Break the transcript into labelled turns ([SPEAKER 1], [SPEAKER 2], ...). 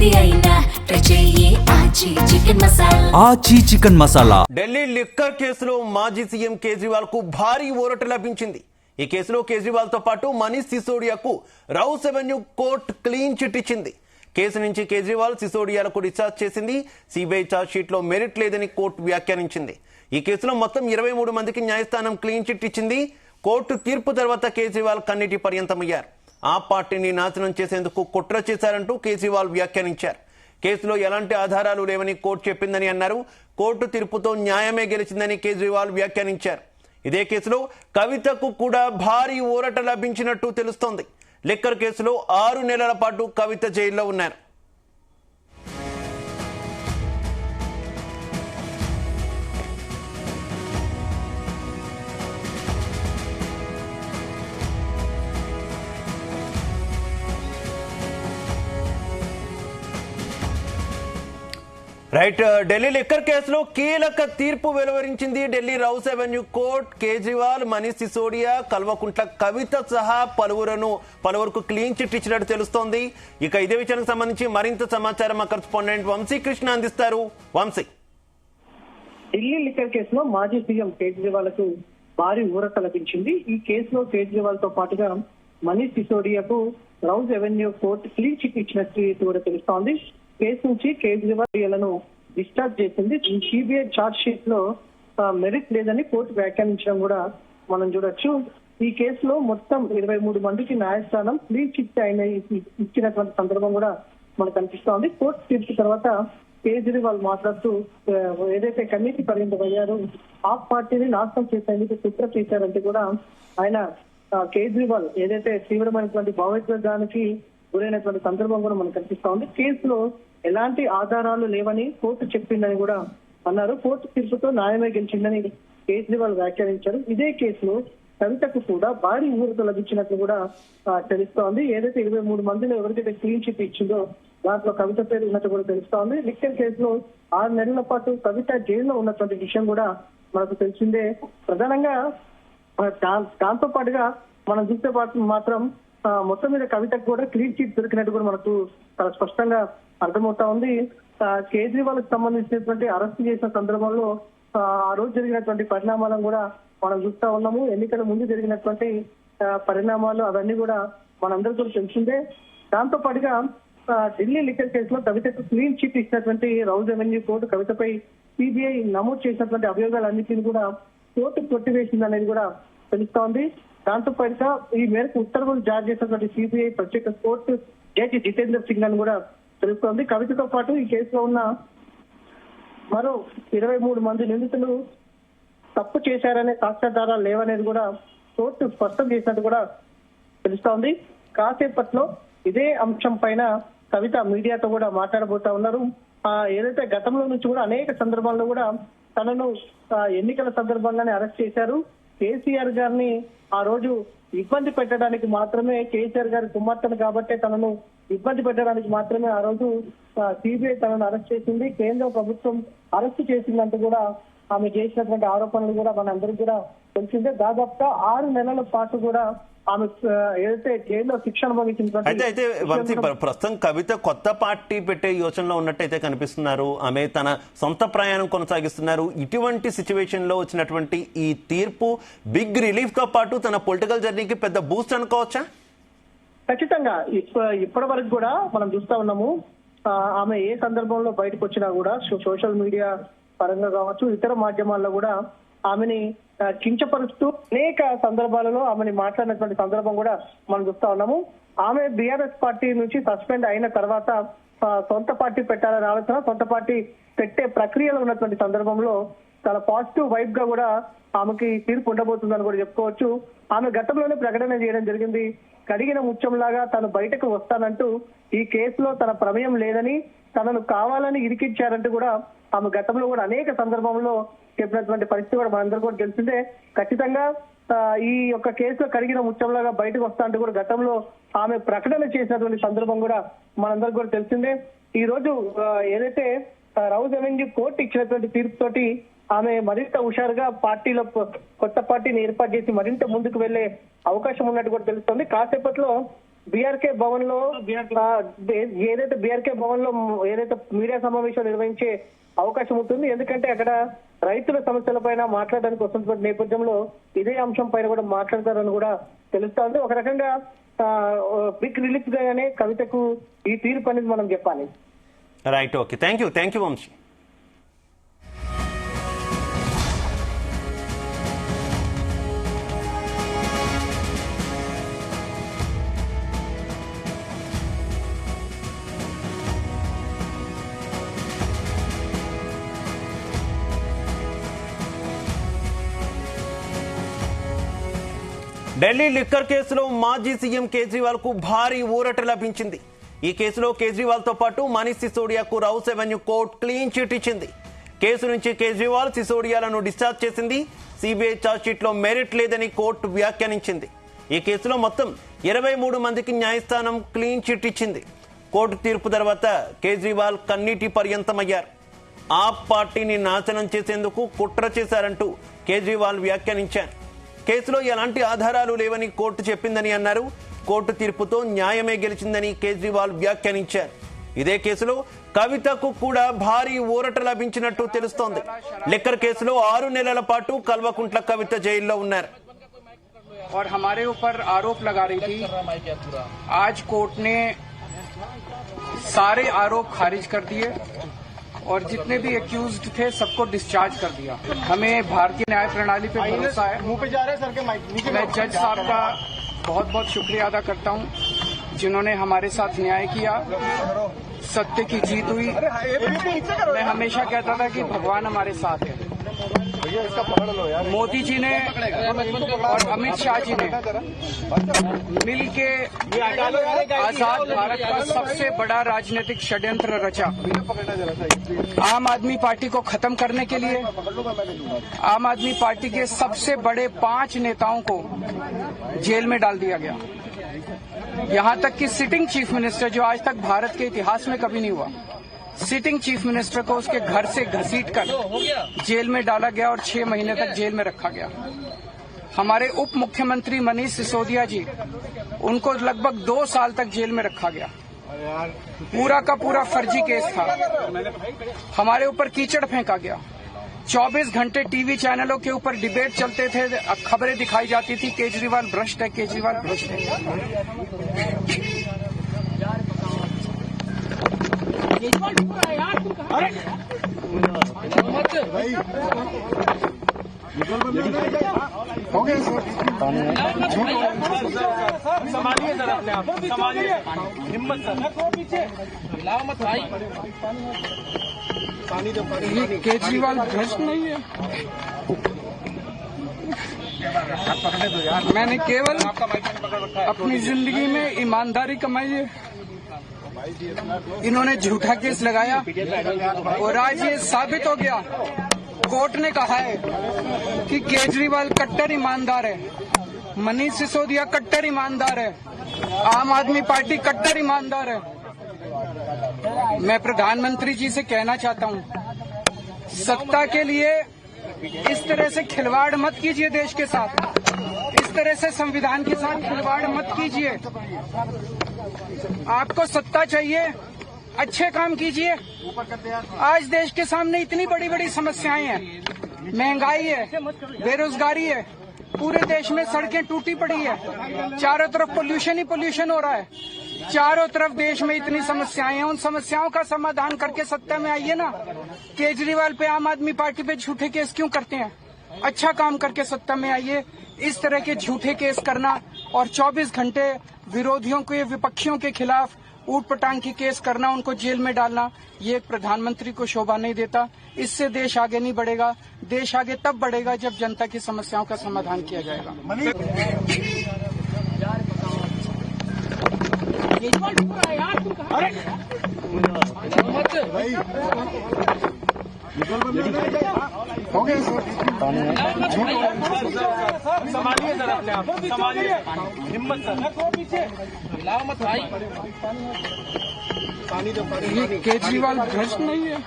[SPEAKER 1] ఏది అయినా ట్రై చెయ్యి ఆచి చికెన్ మసాలా.
[SPEAKER 2] ఆచి చికెన్ మసాలా.
[SPEAKER 3] ఢిల్లీ లిక్కర్ కేసులో మాజీ సీఎం కేజ్రీవాల్ కు భారీ ఊరట లభించింది. ఈ కేసులో కేజ్రీవాల్ తో పాటు మనీష్ సిసోడియాకు Rouse Avenue court clean chit ఇచ్చింది. కేసు నుంచి కేజ్రీవాల్ సిసోడియాలకు డిశ్చార్జ్ చేసింది. సిబిఐ ఛార్జ్ షీట్ లో మెరిట్ లేదని కోర్టు వ్యాఖ్యానించింది. ఈ కేసులో మొత్తం 23 మందికి న్యాయస్థానం క్లీన్ చిట్ ఇచ్చింది. కోర్టు తీర్పు తర్వాత కేజ్రీవాల్ కన్నీటి పర్యంతమయ్యారు. ఆ పార్టీని నాశనం చేసేందుకు కుట్ర చేశారంటూ కేజ్రీవాల్ వ్యాఖ్యానించారు. కేసులో ఎలాంటి ఆధారాలు లేవని కోర్టు చెప్పిందని అన్నారు. కోర్టు తీర్పుతో న్యాయమే గెలిచిందని కేజ్రీవాల్ వ్యాఖ్యానించారు. ఇదే కేసులో కవితకు కూడా భారీ ఊరట లభించినట్టు తెలుస్తోంది. లిక్కర్ కేసులో 6 నెలల పాటు కవిత జైల్లో ఉన్నారు. రైట్, ఢిల్లీ లిక్కర్ కేసులో కీలక తీర్పు వెలువరించింది Delhi Rouse Avenue court. Kejriwal, Manish Sisodia, Kalvakuntla Kavitha సహా పలువురుకు క్లీన్ చిట్ ఇచ్చినట్టు తెలుస్తోంది. ఇక ఇదే విషయానికి సంబంధించి మరింత సమాచారం మా కరెస్పాండెంట్ వంశీకృష్ణ అందిస్తారు. వంశీ,
[SPEAKER 4] ఢిల్లీ లిక్కర్ కేసులో మాజీ సీఎం కేజ్రీవాల్ కు భారీ ఊరట లభించింది. ఈ కేసులో కేజ్రీవాల్ తో పాటుగా మనీష్ సిసోడియాకు Rouse Avenue court clean chit ఇచ్చినట్టు కూడా తెలుస్తోంది. కేసు నుంచి కేజ్రీవాల్ డిశ్చార్జ్ చేసింది. సిబిఐ ఛార్జ్ షీట్ లో మెరిట్ లేదని కోర్టు వ్యాఖ్యానించడం కూడా మనం చూడొచ్చు. ఈ కేసులో మొత్తం 23 మందికి న్యాయస్థానం క్లీన్ చిట్ ఇచ్చినటువంటి సందర్భం కూడా మనకు కనిపిస్తోంది. కోర్టు తీర్పు తర్వాత కేజ్రీవాల్ మాట్లాడుతూ ఏదైతే కన్నీటి పరిమితమయ్యారో ఆ పార్టీని నాశనం చేసేందుకు కుట్ర చేశారంటే కూడా ఆయన కేజ్రీవాల్ ఏదైతే తీవ్రమైనటువంటి భావోద్వేగానికి గురైనటువంటి సందర్భం కూడా మనకు కనిపిస్తా ఉంది. కేసులో ఎలాంటి ఆధారాలు లేవని కోర్టు చెప్పిందని కూడా అన్నారు. కోర్టు తీర్పుతో న్యాయమే గెలిచిందని కేజ్రీవాల్ వ్యాఖ్యానించారు. ఇదే కేసులో కవితకు కూడా భారీ ఊరట లభించినట్లు కూడా తెలుస్తోంది. ఏదైతే 23 మందిలో ఎవరికైతే క్లీన్ చిట్ ఇచ్చిందో దాంట్లో కవిత పేరు ఉన్నట్టు కూడా తెలుస్తోంది. లిక్కర్ కేసులో 6 నెలల పాటు కవిత జైల్లో ఉన్నటువంటి విషయం కూడా మనకు తెలిసిందే. ప్రధానంగా దాంతో పాటుగా మనం చూస్తే మాత్రం మొత్తం మీద కవితకు కూడా క్లీన్ చిట్ దొరికినట్టు కూడా మనకు చాలా స్పష్టంగా అర్థమవుతా ఉంది. కేజ్రీవాల్ కి సంబంధించినటువంటి అరెస్ట్ చేసిన సందర్భంలో ఆ రోజు జరిగినటువంటి పరిణామాలను కూడా మనం చూస్తా ఉన్నాము. ఎన్నికల ముందు జరిగినటువంటి పరిణామాలు అవన్నీ కూడా మనందరికీ కూడా తెలిసిందే. దాంతో పాటుగా ఢిల్లీ లిక్కర్ కేసులో కవితకు క్లీన్ చిట్ ఇచ్చినటువంటి రౌస్ అవెన్యూ కోర్టు కవితపై సిబిఐ నమోదు చేసినటువంటి అభియోగాలన్నింటినీ కూడా కోర్టు కొట్టివేసింది అనేది కూడా తెలుస్తోంది. దాంతో పాటుగా ఈ మేరకు ఉత్తర్వులు జారీ చేసినటువంటి సిబిఐ ప్రత్యేక కోర్టు జడ్జి జితేందర్ సింగ్ అని కూడా తెలుస్తోంది. కవితతో పాటు ఈ కేసులో ఉన్న మరో 23 మంది నిందితులు తప్పు చేశారనే సాక్ష్యాధారాలు లేవనేది కూడా కోర్టు స్పష్టం చేసినట్టు కూడా తెలుస్తోంది. కాసేపట్లో ఇదే అంశం పైన కవిత మీడియాతో కూడా మాట్లాడబోతా ఉన్నారు. ఏదైతే గతంలో నుంచి కూడా అనేక సందర్భాల్లో కూడా తనను ఎన్నికల సందర్భంగానే అరెస్ట్ చేశారు. కేసీఆర్ గారిని ఆ రోజు ఇబ్బంది పెట్టడానికి మాత్రమే, కేసీఆర్ గారి కుమార్తెను కాబట్టే తనను ఇబ్బంది పెట్టడానికి మాత్రమే ఆ రోజు సిబిఐ తనను అరెస్ట్ చేసింది. కేంద్ర ప్రభుత్వం అరెస్ట్ చేసిందంటూ కూడా ఆమె చేసినటువంటి ఆరోపణలు కూడా మనందరికీ కూడా తెలిసిందే. దాదాపుగా 6 నెలల పాటు కూడా ఆమె ఏదైతే జైల్లో శిక్షణ అనుభవించినటువంటి
[SPEAKER 3] అయితే వంశీ, ప్రస్తుతం కవిత కొత్త పార్టీ పెట్టే యోచనలో ఉన్నట్టయితే కనిపిస్తున్నారు. ఆమె తన సొంత ప్రయాణం కొనసాగిస్తున్నారు. ఇటువంటి సిచ్యువేషన్ లో వచ్చినటువంటి ఈ తీర్పు బిగ్ రిలీఫ్ తో పాటు తన పొలిటికల్ జర్నీకి పెద్ద బూస్ట్ అనుకోవచ్చా?
[SPEAKER 4] ఖచ్చితంగా. ఇప్పటి వరకు కూడా మనం చూస్తా ఉన్నాము ఆమె ఏ సందర్భంలో బయటకు వచ్చినా కూడా సోషల్ మీడియా పరంగా కావచ్చు, ఇతర మాధ్యమాల్లో కూడా ఆమెని కించపరుస్తూ అనేక సందర్భాలలో ఆమెని మాట్లాడినటువంటి సందర్భం కూడా మనం చూస్తా ఉన్నాము. ఆమె బీఆర్ఎస్ పార్టీ నుంచి సస్పెండ్ అయిన తర్వాత సొంత పార్టీ పెట్టాలని ఆలోచన, సొంత పార్టీ పెట్టే ప్రక్రియలో ఉన్నటువంటి సందర్భంలో చాలా పాజిటివ్ వైబ్ గా కూడా ఆమెకి తీర్పు ఉండబోతుందని కూడా చెప్పుకోవచ్చు. ఆమె గతంలోనే ప్రకటన చేయడం జరిగింది. కడిగిన ముత్యంలాగా తను బయటకు వస్తానంటూ, ఈ కేసులో తన ప్రమేయం లేదని, తనను కావాలని ఇరికిచ్చారంటూ కూడా ఆమె గతంలో కూడా అనేక సందర్భంలో చెప్పినటువంటి పరిస్థితి కూడా మనందరూ కూడా తెలిసిందే. ఖచ్చితంగా ఈ యొక్క కేసులో కడిగిన ముత్యంలాగా బయటకు వస్తా అంటూ కూడా గతంలో ఆమె ప్రకటన చేసినటువంటి సందర్భం కూడా మనందరికీ కూడా తెలిసిందే. ఈ రోజు ఏదైతే రౌస్ అవెన్యూ కోర్టు ఇచ్చినటువంటి తీర్పుతోటి ఆమె మరింత హుషారుగా పార్టీలో కొత్త పార్టీని ఏర్పాటు చేసి మరింత ముందుకు వెళ్లే అవకాశం ఉన్నట్టు కూడా తెలుస్తుంది. కాసేపట్లో బీఆర్కే భవన్ లో ఏదైతే బీఆర్కే భవన్ లో ఏదైతే మీడియా సమావేశం నిర్వహించే అవకాశం ఉంటుంది. ఎందుకంటే అక్కడ రైతుల సమస్యల పైన మాట్లాడడానికి వస్తున్నటువంటి నేపథ్యంలో ఇదే అంశం పైన కూడా మాట్లాడతారని కూడా తెలుస్తోంది. ఒక రకంగా బిగ్ రిలీఫ్ గానే కవితకు ఈ తీర్పు అనేది మనం చెప్పాలి.
[SPEAKER 3] Right, okay, thank you Vamshi. Delhi liquor కేసులో మాజీ సీఎం కేజ్రీవాల్ కు భారీ ఊరట లభించింది. ఈ కేసులో కేజ్రీవాల్ తో పాటు మనీష్ సిసోడియాకు Rouse Avenue court clean chit ఇచ్చింది. కేసు నుంచి కేజ్రీవాల్, సిసోడియాలను డిశ్చార్జ్ చేసింది. సిబిఐ ఛార్జ్షీట్ లో మెరిట్ లేదని కోర్టు వ్యాఖ్యానించింది. ఈ కేసులో మొత్తం 23 మందికి న్యాయస్థానం క్లీన్ చిట్ ఇచ్చింది. కోర్టు తీర్పు తర్వాత కేజ్రీవాల్ కన్నీటి పర్యంతమయ్యారు. ఆప్ పార్టీని నాశనం చేసేందుకు కుట్ర చేశారంటూ కేజ్రీవాల్ వ్యాఖ్యానించారు. కేసులో ఎలాంటి ఆధారాలు లేవని కోర్టు చెప్పిందని అన్నారు. కోర్టు తీర్పుతో న్యాయమే గెలిచిందని కేజ్రీవాల్ వ్యాఖ్యానించారు. ఇదే కేసులో కవితకు కూడా భారీ ఊరట లభించినట్టు తెలుస్తోంది. లిక్కర్ కేసులో 6 నెలల పాటు కల్వకుంట్ల కవిత జైల్లో ఉన్నారు.
[SPEAKER 2] और हमारे ऊपर आरोप लगा रही थी। आज कोर्ट ने सारे आरोप खारिज कर दिए और जितने भी एक्यूज्ड थे सबको डिस्चार्ज कर दिया। हमें भारतीय न्याय प्रणाली पे भरोसा है। मैं जज साहब का बहुत बहुत शुक्रिया अदा करता हूं जिन्होंने हमारे साथ न्याय किया, सत्य की जीत हुई। मैं हमेशा कहता था कि भगवान हमारे साथ है। मोदी जी ने और अमित शाह जी ने मिलके आजाद भारत का सबसे बड़ा राजनीतिक षड्यंत्र रचा। आम आदमी पार्टी को खत्म करने के लिए आम आदमी पार्टी के सबसे बड़े 5 नेताओं को जेल में डाल दिया गया। यहां तक कि सिटिंग चीफ मिनिस्टर, जो आज तक भारत के इतिहास में कभी नहीं हुआ, सिटिंग चीफ मिनिस्टर को उसके घर से घसीटकर जेल में डाला गया और 6 महीने तक जेल में रखा गया। हमारे उप मुख्यमंत्री मनीष सिसोदिया जी, उनको लगभग 2 साल तक जेल में रखा गया। पूरा का पूरा फर्जी केस था। हमारे ऊपर कीचड़ फेंका गया। 24 घंटे टीवी चैनलों के ऊपर डिबेट चलते थे, खबरें दिखाई जाती थी केजरीवाल भ्रष्ट है, केजरीवाल भ्रष्ट है। हो गया सर, संभालिए सर, अपने आप संभालिए, हिम्मत सर, हिलाओ मत भाई। ये केजरीवाल भ्रष्ट नहीं है। मैंने केवल अपनी जिंदगी में ईमानदारी कमाई है। इन्होंने झूठा केस लगाया और आज ये साबित हो गया। कोर्ट ने कहा है कि केजरीवाल कट्टर ईमानदार है, मनीष सिसोदिया कट्टर ईमानदार है, आम आदमी पार्टी कट्टर ईमानदार है। मैं प्रधानमंत्री जी से कहना चाहता हूं, सत्ता के लिए इस तरह से खिलवाड़ मत कीजिए देश के साथ, इस तरह से संविधान के साथ खिलवाड़ मत कीजिए। आपको सत्ता चाहिए, अच्छे काम कीजिए। आज देश के सामने इतनी बड़ी बड़ी समस्याएं हैं, महंगाई है, बेरोजगारी है, पूरे देश में सड़कें टूटी पड़ी है, चारों तरफ पोल्यूशन ही पोल्यूशन हो रहा है, चारों तरफ देश में इतनी समस्याएं हैं। उन समस्याओं का समाधान करके सत्ता में आइए ना। केजरीवाल पे, आम आदमी पार्टी पे झूठे केस क्यों करते हैं? अच्छा काम करके सत्ता में आइए। इस तरह के झूठे केस करना और 24 घंटे विरोधियों के, विपक्षियों के खिलाफ ऊट पटांग की केस करना, उनको जेल में डालना, ये एक प्रधानमंत्री को शोभा नहीं देता। इससे देश आगे नहीं बढ़ेगा। देश आगे तब बढ़ेगा जब जनता की समस्याओं का समाधान किया जाएगा। हो गया सर, संभालिए सर, अपने आप संभालिए, हिम्मत सर, हिलाओ मत भाई। ये केजरीवाल भ्रष्ट नहीं है।